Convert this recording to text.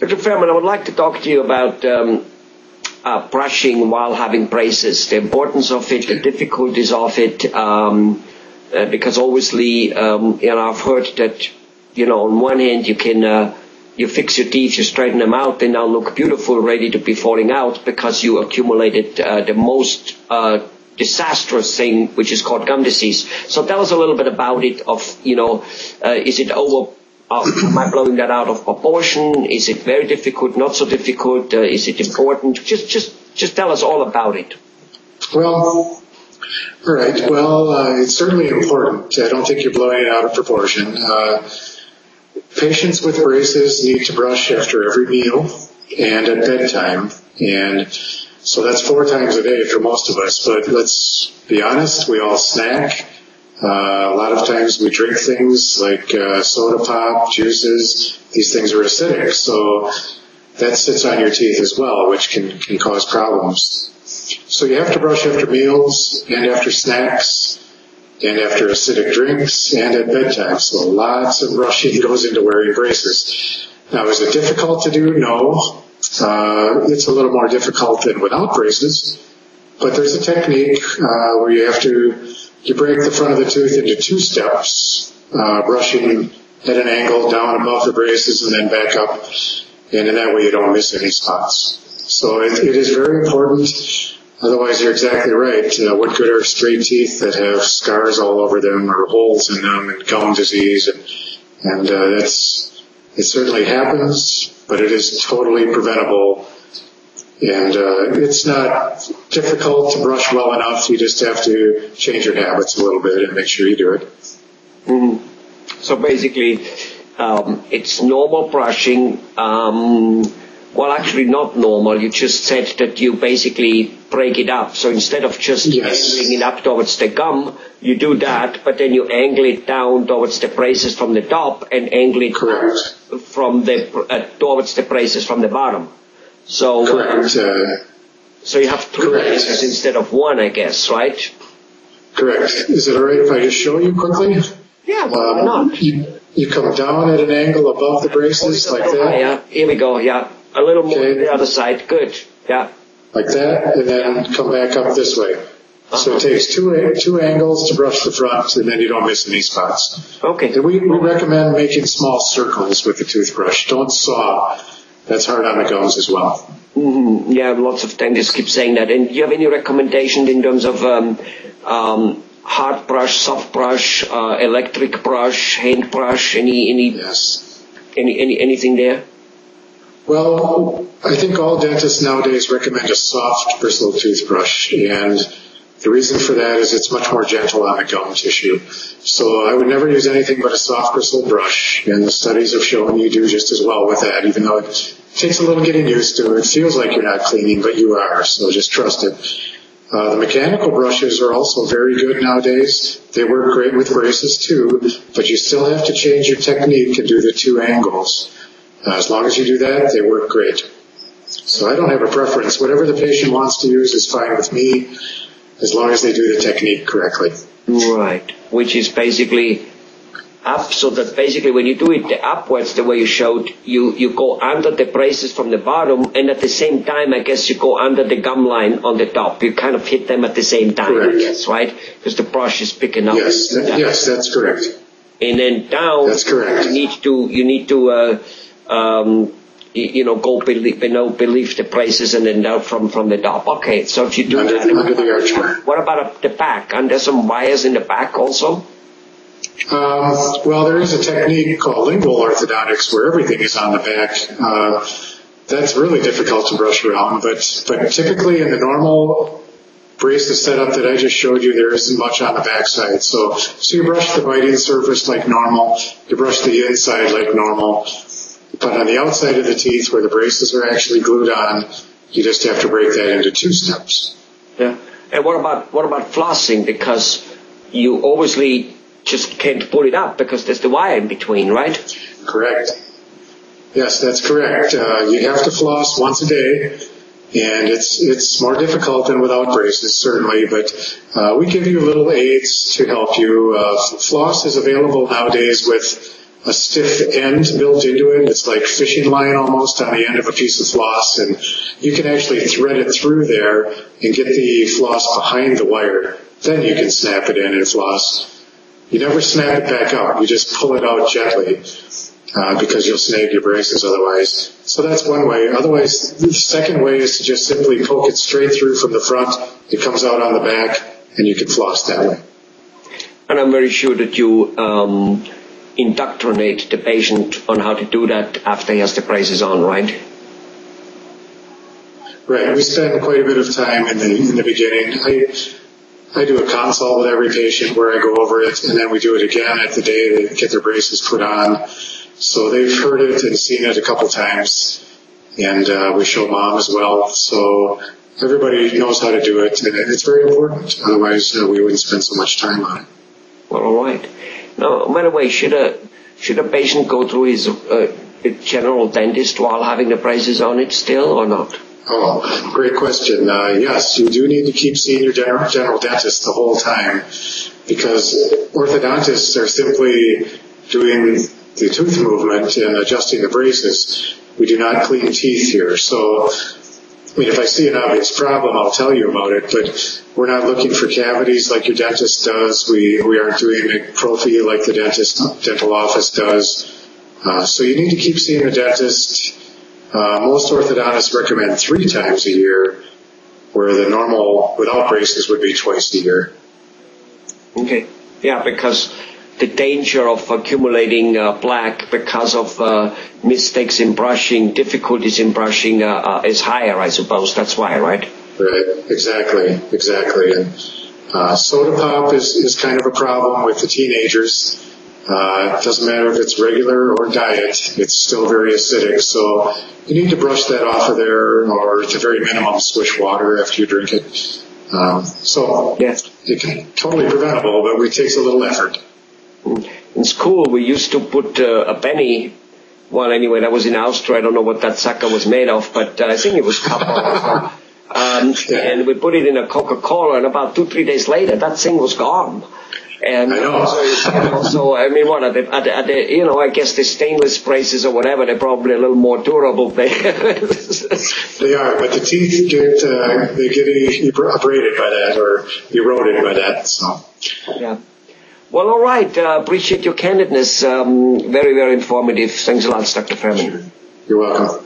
Dr. Fehrman, I would like to talk to you about brushing while having braces, the importance of it, the difficulties of it, because obviously, I've heard that, on one hand you can, you fix your teeth, you straighten them out, they now look beautiful, ready to be falling out because you accumulated the most disastrous thing, which is called gum disease. So tell us a little bit about it, is it over? Am I blowing that out of proportion? Is it very difficult, not so difficult? Is it important? Just tell us all about it. Well, all right. Well, it's certainly important. I don't think you're blowing it out of proportion. Patients with braces need to brush after every meal and at bedtime. And so that's 4 times a day for most of us. But let's be honest, we all snack. A lot of times we drink things like soda pop, juices. These things are acidic, so that sits on your teeth as well, which can cause problems. So you have to brush after meals and after snacks and after acidic drinks and at bedtime. So lots of brushing goes into wearing braces. Now, is it difficult to do? No. It's a little more difficult than without braces, but there's a technique where you break the front of the tooth into 2 steps, brushing at an angle down above the braces and then back up, and in that way you don't miss any spots. So it is very important. Otherwise, you're exactly right. What good are straight teeth that have scars all over them or holes in them and gum disease? And it certainly happens, but it is totally preventable. And it's not difficult to brush well enough. You just have to change your habits a little bit and make sure you do it. Mm-hmm. So basically, it's normal brushing. Well, actually not normal. You just said that you basically break it up. So instead of just angling it up towards the gum, you do that, but then you angle it down towards the braces from the top and angle it from towards the braces from the bottom. So, so you have 2 braces instead of 1, I guess, right? Correct. Is it all right if I just show you quickly? Yeah, well, why not? You come down at an angle above the braces like that. Yeah, here we go, yeah. A little more to the other side, good, yeah. Like that, and then come back up this way. So it takes two angles to brush the front, and then you don't miss any spots. Okay. And we recommend making small circles with the toothbrush. Don't saw. That's hard on the gums as well. Mm-hmm. Yeah, lots of dentists keep saying that. And do you have any recommendation in terms of hard brush, soft brush, electric brush, hand brush? Anything there? Well, I think all dentists nowadays recommend a soft bristle toothbrush, and the reason for that is it's much more gentle on the gum tissue. So I would never use anything but a soft bristle brush, and the studies have shown you do just as well with that, even though it takes a little getting used to. It feels like you're not cleaning, but you are, so just trust it. The mechanical brushes are also very good nowadays. They work great with braces too, but you still have to change your technique and do the 2 angles. As long as you do that, they work great. So I don't have a preference. Whatever the patient wants to use is fine with me, as long as they do the technique correctly. Right, which is basically up, so that basically when you do it upwards, the way you showed, you go under the braces from the bottom, and at the same time, I guess you go under the gum line on the top. You kind of hit them at the same time, correct. I guess, right? Because the brush is picking up. Yes, yes, that's correct. And then down, that's correct. You need to go beneath the braces and then down from the top. Okay, so if you do under the archway. What about the back? And there's some wires in the back also? Well, there is a technique called lingual orthodontics where everything is on the back. That's really difficult to brush around, but typically in the normal braces setup that I just showed you, there isn't much on the back side. So you brush the biting surface like normal, you brush the inside like normal, but on the outside of the teeth where the braces are actually glued on, you just have to break that into 2 steps. Yeah. And what about flossing? Because you obviously just can't pull it up because there's the wire in between, right? Correct. Yes, that's correct. You have to floss once a day, and it's more difficult than without braces, certainly, but we give you little aids to help you. Floss is available nowadays with a stiff end built into it. It's like fishing line almost on the end of a piece of floss, and you can actually thread it through there and get the floss behind the wire. Then you can snap it in and floss. You never snap it back out. You just pull it out gently because you'll snag your braces otherwise. So that's one way. Otherwise, the second way is to just simply poke it straight through from the front. It comes out on the back, and you can floss that way. And I'm very sure that you indoctrinate the patient on how to do that after he has the braces on, right? Right. We spend quite a bit of time in the beginning. I do a consult with every patient where I go over it, and then we do it again at the day they get their braces put on. So they've heard it and seen it a couple times, and we show mom as well. So everybody knows how to do it, and it's very important. Otherwise, we wouldn't spend so much time on it. Well, all right. Now, by the way, should a patient go through his general dentist while having the braces on it still, or not? Oh, great question. Yes, you do need to keep seeing your general dentist the whole time, because orthodontists are simply doing the tooth movement and adjusting the braces. We do not clean teeth here. So, I mean, if I see an obvious problem, I'll tell you about it, but we're not looking for cavities like your dentist does. We aren't doing a prophy like the dental office does. So you need to keep seeing the dentist. Most orthodontists recommend 3 times a year, where the normal without braces would be twice a year. Okay. Yeah, because the danger of accumulating plaque because of mistakes in brushing, difficulties in brushing is higher, I suppose. That's why, right? Right. Exactly. And soda pop is kind of a problem with the teenagers. It doesn't matter if it's regular or diet, it's still very acidic. So you need to brush that off of there, or at the very minimum, swish water after you drink it. It can totally preventable, but it takes a little effort. In school, we used to put a penny, well, anyway, that was in Austria. I don't know what that sucker was made of, but I think it was copper. And we put it in a Coca-Cola, and about 2-3 days later, that thing was gone. And I know. So I mean, what are they, I guess the stainless braces or whatever, they're probably a little more durable. They are, but the teeth get abraded by that, or eroded by that. So. Yeah. Well, all right. Appreciate your candidness. Very, very informative. Thanks a lot, Dr. Fehrman. You're welcome.